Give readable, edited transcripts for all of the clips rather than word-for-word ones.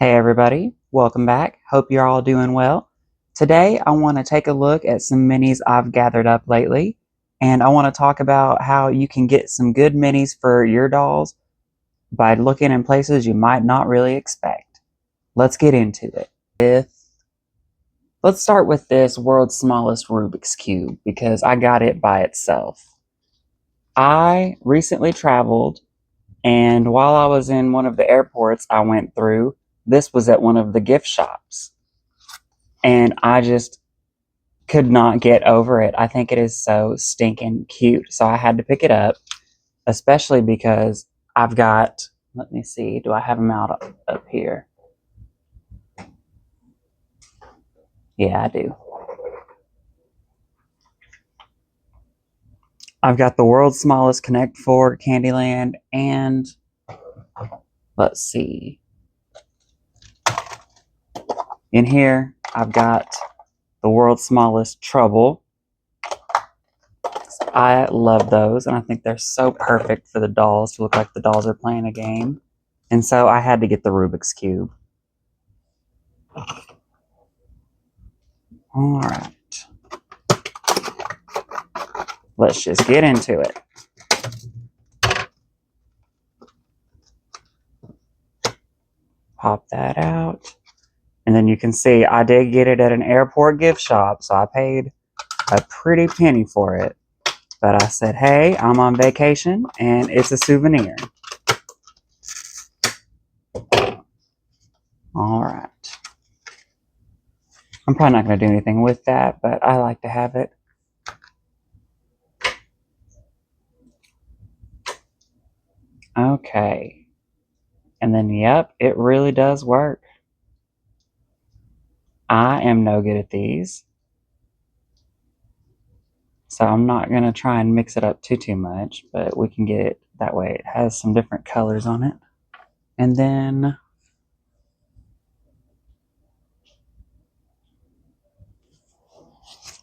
Hey everybody, welcome back. Hope you're all doing well. Today I want to take a look at some minis I've gathered up lately, and I want to talk about how you can get some good minis for your dolls by looking in places you might not really expect. Let's get into it. Let's start with this world's smallest Rubik's Cube because I got it by itself. I recently traveled, and while I was in one of the airports I went through, this was at one of the gift shops. And I just could not get over it. I think it is so stinking cute. So I had to pick it up, especially because I've got, let me see, do I have them out up here? Yeah, I do. I've got the world's smallest Connect 4 Candyland, and let's see. In here, I've got the world's smallest Trouble. I love those, and I think they're so perfect for the dolls to look like the dolls are playing a game. And so I had to get the Rubik's Cube. All right. Let's just get into it. Pop that out. And then you can see I did get it at an airport gift shop, so I paid a pretty penny for it. But I said, hey, I'm on vacation, and it's a souvenir. All right. I'm probably not going to do anything with that, but I like to have it. Okay. And then, yep, it really does work. I am no good at these, so I'm not going to try and mix it up too much, but we can get it that way. It has some different colors on it. And then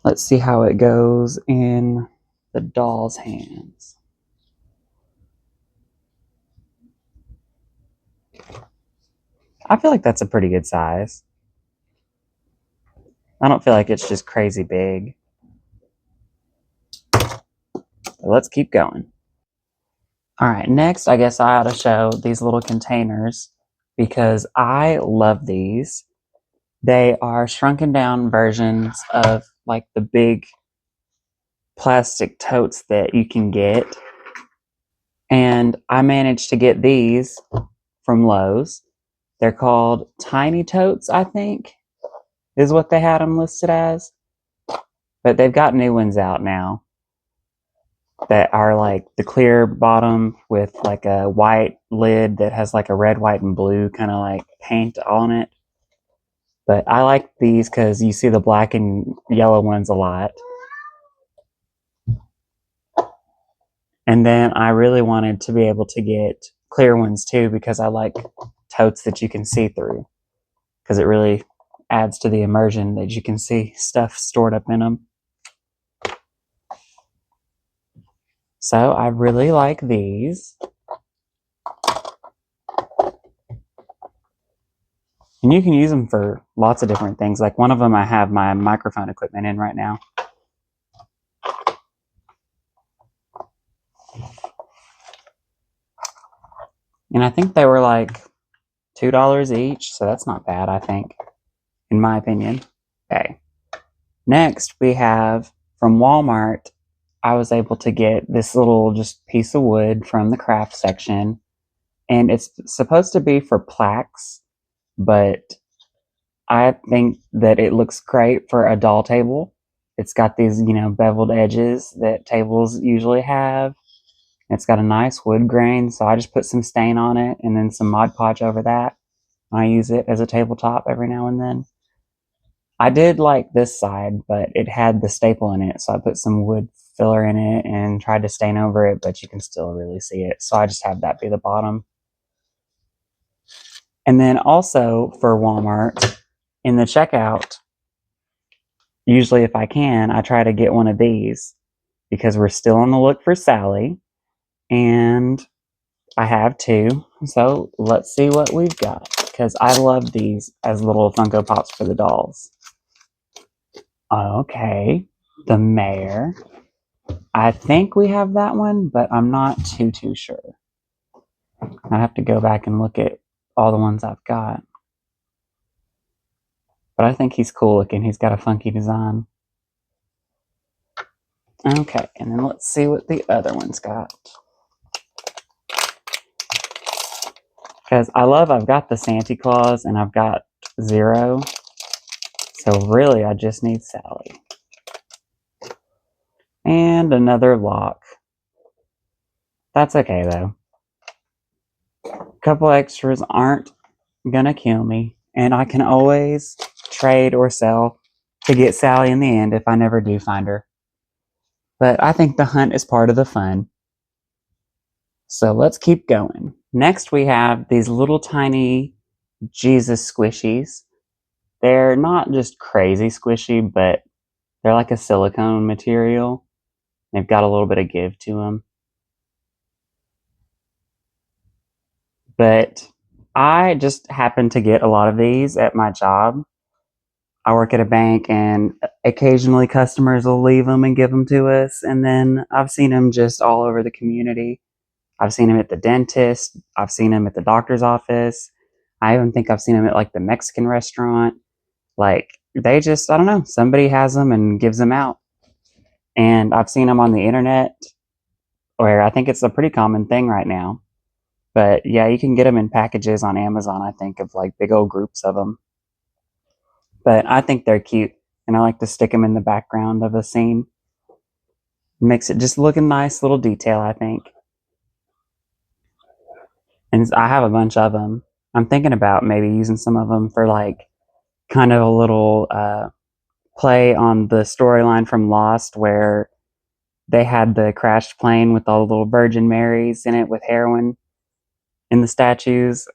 let's see how it goes in the doll's hands. I feel like that's a pretty good size. I don't feel like it's just crazy big. But let's keep going. All right, next I guess I ought to show these little containers because I love these. They are shrunken down versions of like the big plastic totes that you can get. And I managed to get these from Lowe's. They're called Tiny Totes, I think, is what they had them listed as. But they've got new ones out now that are like the clear bottom with like a white lid that has like a red, white, and blue kind of like paint on it. But I like these because you see the black and yellow ones a lot. And then I really wanted to be able to get clear ones too because I like totes that you can see through because it really adds to the immersion that you can see stuff stored up in them. So I really like these. And you can use them for lots of different things. Like one of them I have my microphone equipment in right now. And I think they were like $2 each, so that's not bad, I think, in my opinion. Okay. Next, we have from Walmart, I was able to get this little just piece of wood from the craft section. And it's supposed to be for plaques, but I think that it looks great for a doll table. It's got these, beveled edges that tables usually have. It's got a nice wood grain, so I just put some stain on it and then some Mod Podge over that. I use it as a tabletop every now and then. I did like this side, but it had the staple in it, so I put some wood filler in it and tried to stain over it, but you can still really see it. So I just have that be the bottom. And then also for Walmart, in the checkout, usually if I can, I try to get one of these because we're still on the look for Sally. And I have two, so let's see what we've got. because I love these as little Funko Pops for the dolls. Okay, the mayor. I think we have that one, but I'm not too sure. I have to go back and look at all the ones I've got. But I think he's cool looking. He's got a funky design. Okay, and then let's see what the other one's got. Because I've got the Santa Claus and I've got Zero. So really, I just need Sally. And another lock. That's okay though. A couple extras aren't gonna kill me. And I can always trade or sell to get Sally in the end if I never do find her. But I think the hunt is part of the fun. So let's keep going. Next we have these little tiny Jesus squishies. They're not just crazy squishy, but they're like a silicone material. They've got a little bit of give to them. But I just happen to get a lot of these at my job. I work at a bank, and occasionally customers will leave them and give them to us. And then I've seen them just all over the community. I've seen them at the dentist. I've seen them at the doctor's office. I even think I've seen them at like the Mexican restaurant. Like they just, I don't know, somebody has them and gives them out. And I've seen them on the internet, where I think it's a pretty common thing right now. But yeah, you can get them in packages on Amazon, I think, of like big old groups of them. But I think they're cute, and I like to stick them in the background of a scene. Makes it just look a nice little detail, I think. And I have a bunch of them. I'm thinking about maybe using some of them for like kind of a little play on the storyline from Lost, where they had the crashed plane with all the little Virgin Marys in it with heroin in the statues.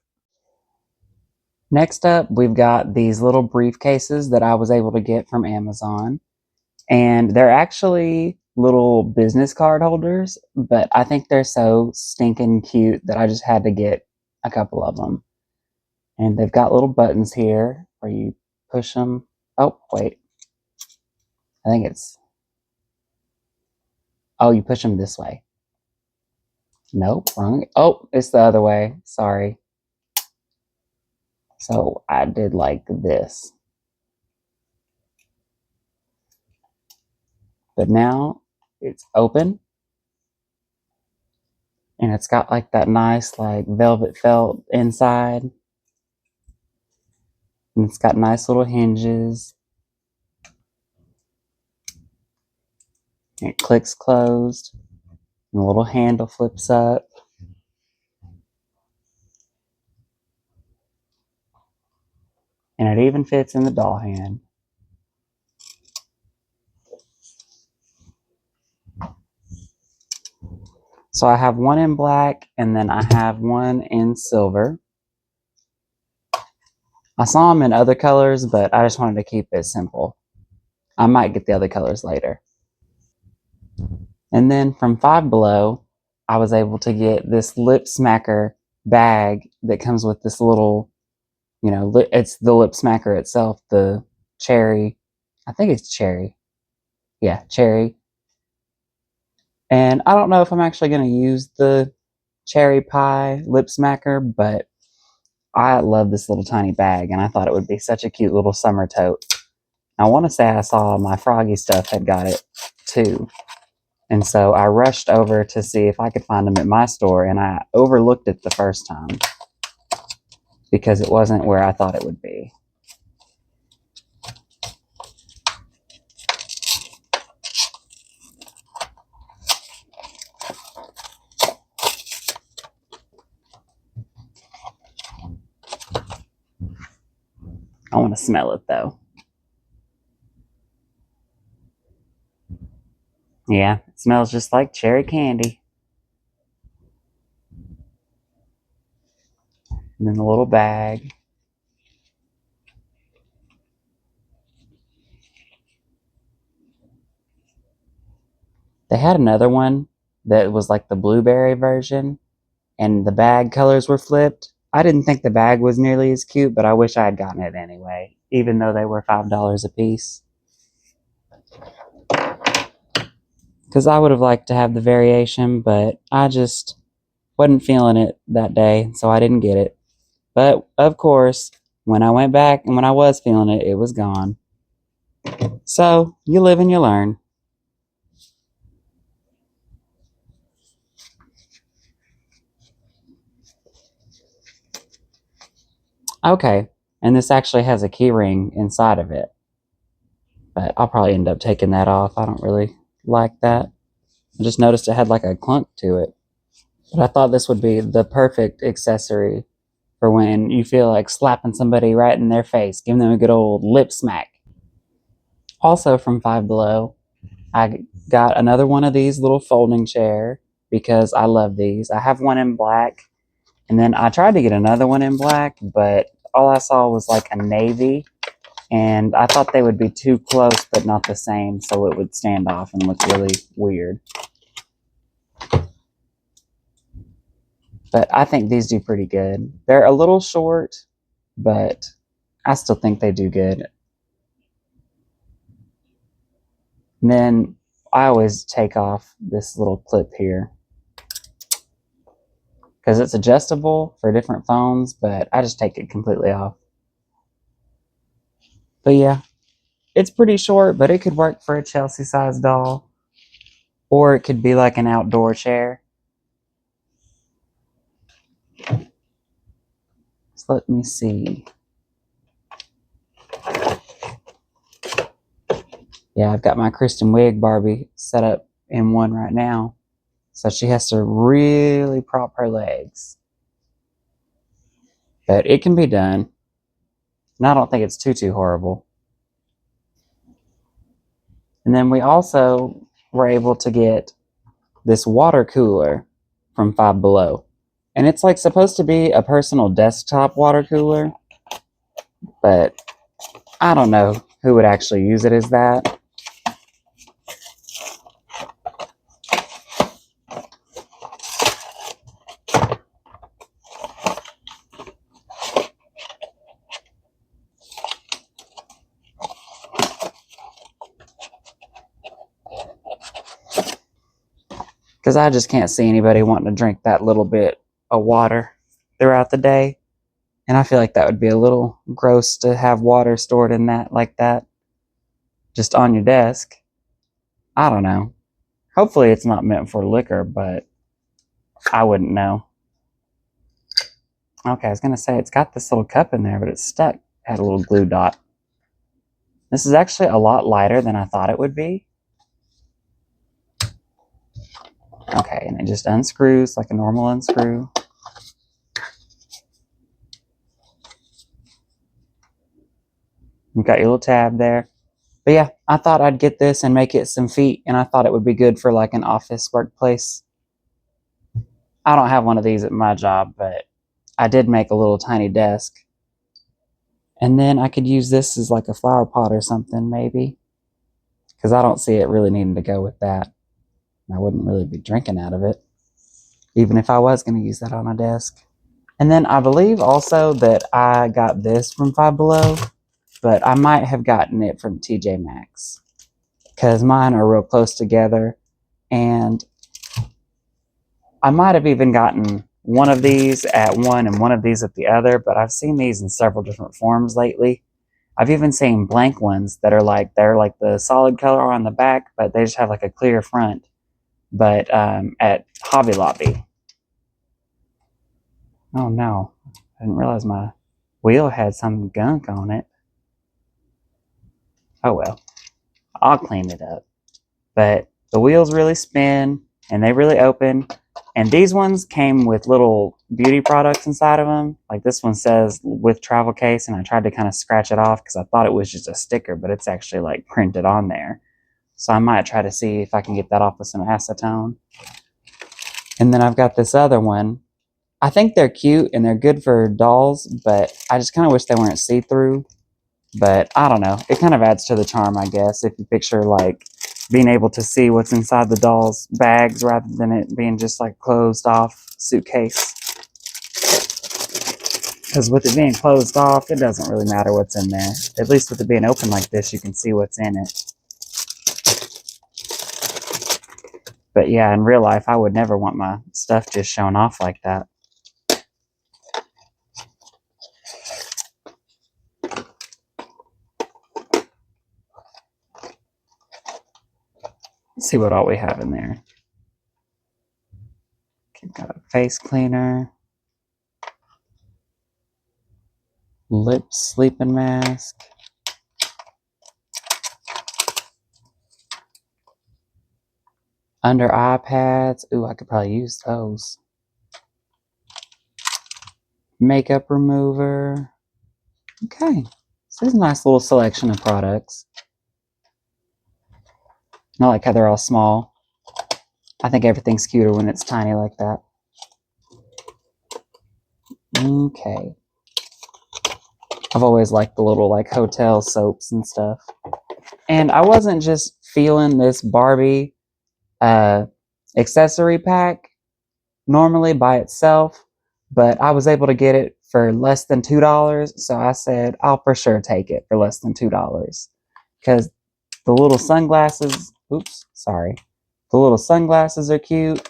Next up, we've got these little briefcases that I was able to get from Amazon. And they're actually little business card holders, but I think they're so stinking cute that I just had to get a couple of them. And they've got little buttons here where you push them. Oh, wait. I think it's. Oh, you push them this way. Nope, wrong. Oh, it's the other way. Sorry. So I did like this. But now it's open. And it's got like that nice like velvet felt inside. And it's got nice little hinges. And it clicks closed. And the little handle flips up. And it even fits in the doll hand. So I have one in black, and then I have one in silver. I saw them in other colors, but I just wanted to keep it simple. I might get the other colors later. And then from Five Below, I was able to get this lip smacker bag that comes with this little, it's the lip smacker itself, the cherry. I think it's cherry. Yeah, cherry. And I don't know if I'm actually going to use the cherry pie lip smacker, but I love this little tiny bag, and I thought it would be such a cute little summer tote. I want to say I saw my Froggy stuff had got it too. And so I rushed over to see if I could find them at my store, and I overlooked it the first time because it wasn't where I thought it would be. I want to smell it though. Yeah, it smells just like cherry candy. And then the little bag. They had another one that was like the blueberry version, and the bag colors were flipped. I didn't think the bag was nearly as cute, but I wish I had gotten it anyway, even though they were $5 a piece. Because I would have liked to have the variation, but I just wasn't feeling it that day, so I didn't get it. But of course, when I went back and when I was feeling it, it was gone. So you live and you learn. Okay, and this actually has a key ring inside of it, but I'll probably end up taking that off. I don't really like that. I just noticed it had like a clunk to it. But I thought this would be the perfect accessory for when you feel like slapping somebody right in their face, giving them a good old lip smack. Also from Five Below, I got another one of these little folding chair because I love these. I have one in black, and then I tried to get another one in black, but all I saw was like a navy, and I thought they would be too close but not the same, so it would stand off and look really weird. But I think these do pretty good. They're a little short, but I still think they do good. And then I always take off this little clip here because it's adjustable for different phones, but I just take it completely off. But yeah, it's pretty short, but it could work for a Chelsea-sized doll, or it could be like an outdoor chair. So let me see. Yeah, I've got my Kristen Wiig Barbie set up in one right now. So she has to really prop her legs. But it can be done. And I don't think it's too horrible. And then we also were able to get this water cooler from Five Below. And it's like supposed to be a personal desktop water cooler. But I don't know who would actually use it as that. Because I just can't see anybody wanting to drink that little bit of water throughout the day. And I feel like that would be a little gross to have water stored in that like that. Just on your desk. I don't know. Hopefully it's not meant for liquor, but I wouldn't know. Okay, I was going to say it's got this little cup in there, but it's stuck at a little glue dot. This is actually a lot lighter than I thought it would be. Okay, and it just unscrews like a normal unscrew. You've got your little tab there. But yeah, I thought I'd get this and make it some feet, and I thought it would be good for like an office workplace. I don't have one of these at my job, but I did make a little tiny desk. And then I could use this as like a flower pot or something, maybe. Because I don't see it really needing to go with that. I wouldn't really be drinking out of it, even if I was going to use that on a desk. And then I believe also that I got this from Five Below, but I might have gotten it from TJ Maxx. Because mine are real close together. And I might have even gotten one of these at one and one of these at the other, but I've seen these in several different forms lately. I've even seen blank ones that are like, they're like the solid color on the back, but they just have like a clear front. But at Hobby Lobby. Oh no, I didn't realize my wheel had some gunk on it. Oh well, I'll clean it up. But the wheels really spin and they really open. And these ones came with little beauty products inside of them. Like this one says with travel case, and I tried to kind of scratch it off because I thought it was just a sticker, but it's actually like printed on there. So I might try to see if I can get that off with some acetone. And then I've got this other one. I think they're cute and they're good for dolls, but I just kind of wish they weren't see-through. But I don't know. It kind of adds to the charm, I guess, if you picture like being able to see what's inside the doll's bags rather than it being just like closed off suitcase. Because with it being closed off, it doesn't really matter what's in there. At least with it being open like this, you can see what's in it. But yeah, in real life, I would never want my stuff just shown off like that. Let's see what all we have in there. Okay, got a face cleaner. Lip sleeping mask. Under eye pads. Ooh, I could probably use those. Makeup remover. Okay. So there's a nice little selection of products. I like how they're all small. I think everything's cuter when it's tiny like that. Okay. I've always liked the little like hotel soaps and stuff. And I wasn't just feeling this Barbie accessory pack normally by itself, but I was able to get it for less than $2. So I said, I'll for sure take it for less than $2. Because the little sunglasses, the little sunglasses are cute.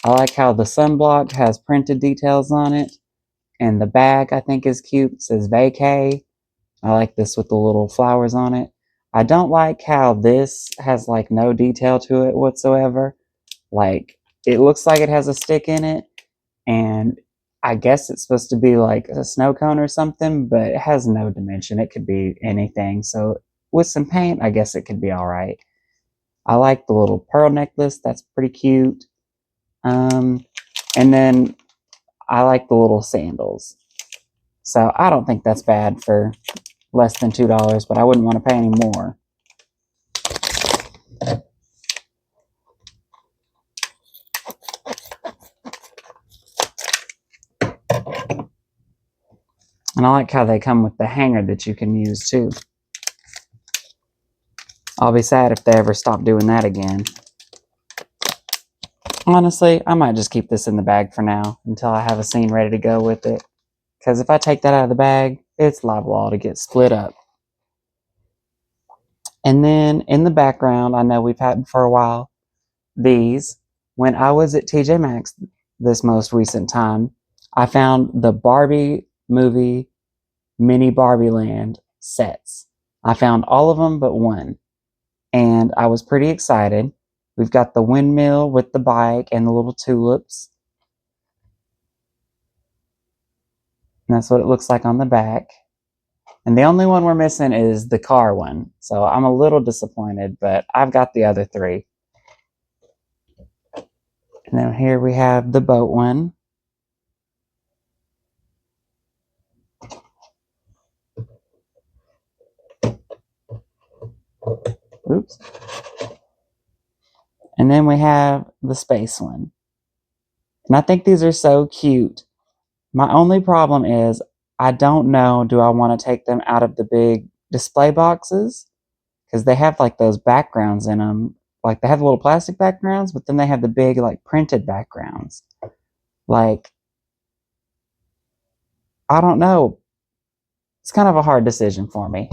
I like how the sunblock has printed details on it. And the bag, I think, is cute. It says vacay. I like this with the little flowers on it. I don't like how this has like no detail to it whatsoever. Like, it looks like it has a stick in it. And I guess it's supposed to be like a snow cone or something, but it has no dimension. It could be anything. So with some paint, I guess it could be all right. I like the little pearl necklace. That's pretty cute. And then I like the little sandals. So I don't think that's bad for less than $2, but I wouldn't want to pay any more. And I like how they come with the hanger that you can use too. I'll be sad if they ever stop doing that again. Honestly, I might just keep this in the bag for now until I have a scene ready to go with it. Because if I take that out of the bag, it's liable to get split up. And then in the background, I know we've had for a while, these. When I was at TJ Maxx this most recent time, I found the Barbie movie Mini Barbie Land sets. I found all of them but one. And I was pretty excited. We've got the windmill with the bike and the little tulips. And that's what it looks like on the back. And the only one we're missing is the car one. So I'm a little disappointed, but I've got the other three. And then here we have the boat one. Oops. And then we have the space one. And I think these are so cute. My only problem is I don't know, do I want to take them out of the big display boxes? Because they have like those backgrounds in them. Like they have the little plastic backgrounds, but then they have the big like printed backgrounds. Like, I don't know. It's kind of a hard decision for me.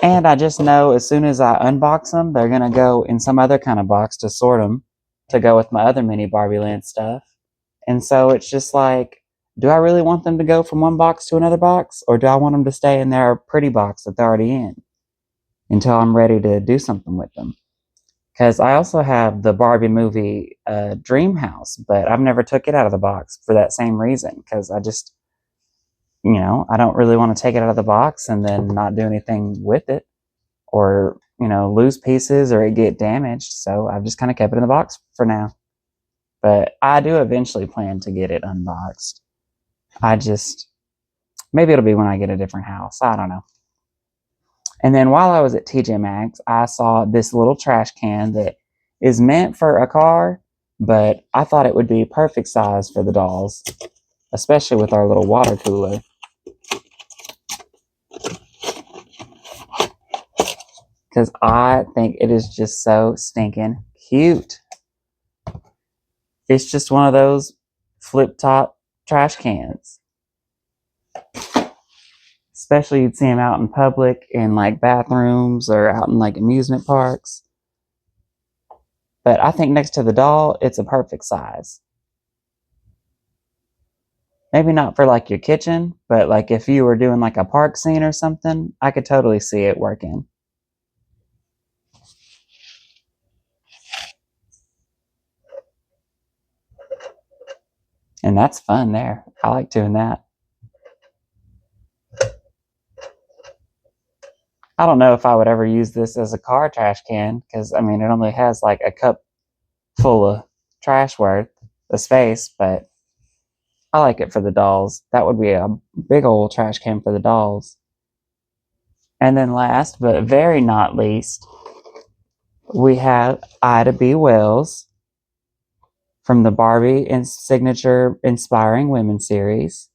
And I just know as soon as I unbox them, they're going to go in some other kind of box to sort them to go with my other mini Barbie Land stuff. And so it's just like, do I really want them to go from one box to another box? Or do I want them to stay in their pretty box that they're already in until I'm ready to do something with them? Because I also have the Barbie movie Dream House, but I've never took it out of the box for that same reason. Because I just, I don't really want to take it out of the box and then not do anything with it. Or, lose pieces or it get damaged. So I've just kind of kept it in the box for now. But I do eventually plan to get it unboxed. Maybe it'll be when I get a different house. I don't know. And then while I was at TJ Maxx, I saw this little trash can that is meant for a car, but I thought it would be perfect size for the dolls, especially with our little water cooler. Because I think it is just so stinking cute. It's just one of those flip-top trash cans. Especially you'd see them out in public in like bathrooms or out in like amusement parks. But I think next to the doll, it's a perfect size. Maybe not for like your kitchen, but like if you were doing like a park scene or something, I could totally see it working. And that's fun there. I like doing that. I don't know if I would ever use this as a car trash can because, I mean, it only has like a cup full of trash worth of space, but I like it for the dolls. That would be a big old trash can for the dolls. And then last, but very not least, we have Ida B. Wells from the Barbie and Signature Inspiring Women series.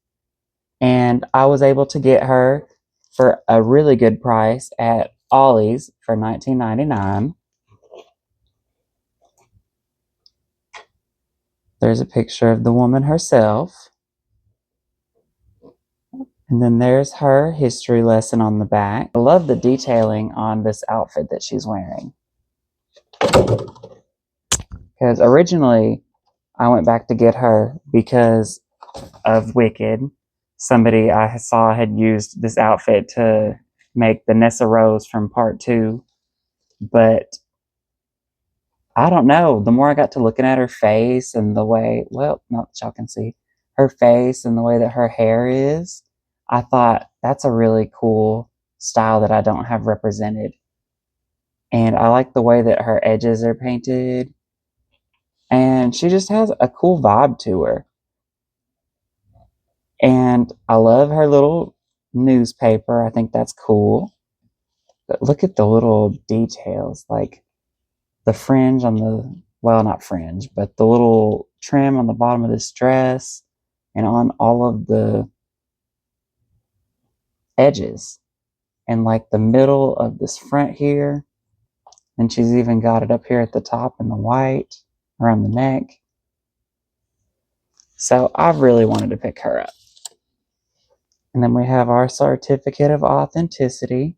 And I was able to get her for a really good price at Ollies for $19.99. There's a picture of the woman herself. And then there's her history lesson on the back. I love the detailing on this outfit that she's wearing. Because originally I went back to get her because of Wicked. Somebody I saw had used this outfit to make the Nessa Rose from part 2. But I don't know. The more I got to looking at her face and the way, well, not that y'all can see, her face and the way that her hair is, I thought that's a really cool style that I don't have represented. And I like the way that her edges are painted. And she just has a cool vibe to her. And I love her little newspaper. I think that's cool. But look at the little details, like the fringe on the, well, not fringe, but the little trim on the bottom of this dress and on all of the edges and like the middle of this front here. And she's even got it up here at the top in the white around the neck. So I really wanted to pick her up. And then we have our certificate of authenticity.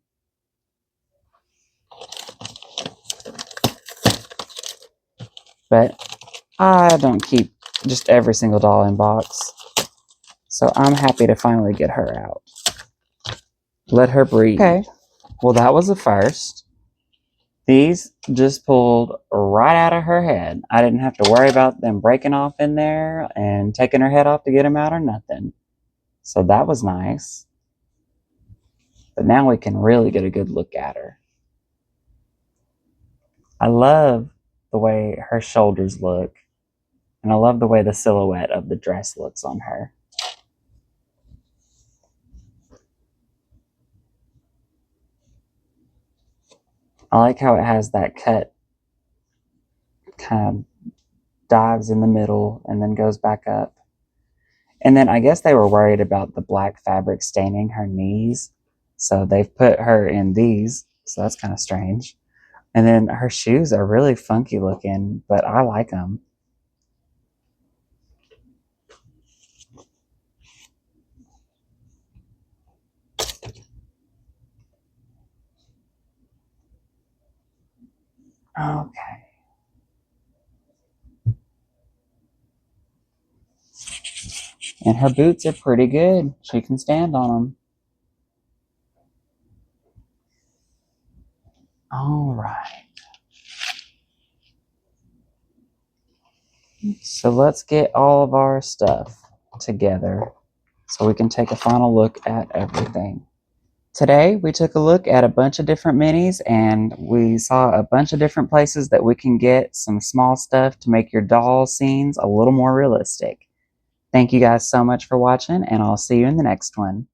But I don't keep just every single doll in box. So I'm happy to finally get her out. Let her breathe. Okay. Well, that was a first. These just pulled right out of her head. I didn't have to worry about them breaking off in there and taking her head off to get them out or nothing. So that was nice. But now we can really get a good look at her. I love the way her shoulders look. And I love the way the silhouette of the dress looks on her. I like how it has that cut, kind of dives in the middle and then goes back up. And then I guess they were worried about the black fabric staining her knees. So they've put her in these. So that's kind of strange. And then her shoes are really funky looking, but I like them. Okay. And her boots are pretty good. She can stand on them. All right. So let's get all of our stuff together so we can take a final look at everything. Today, we took a look at a bunch of different minis and we saw a bunch of different places that we can get some small stuff to make your doll scenes a little more realistic. Thank you guys so much for watching, and I'll see you in the next one.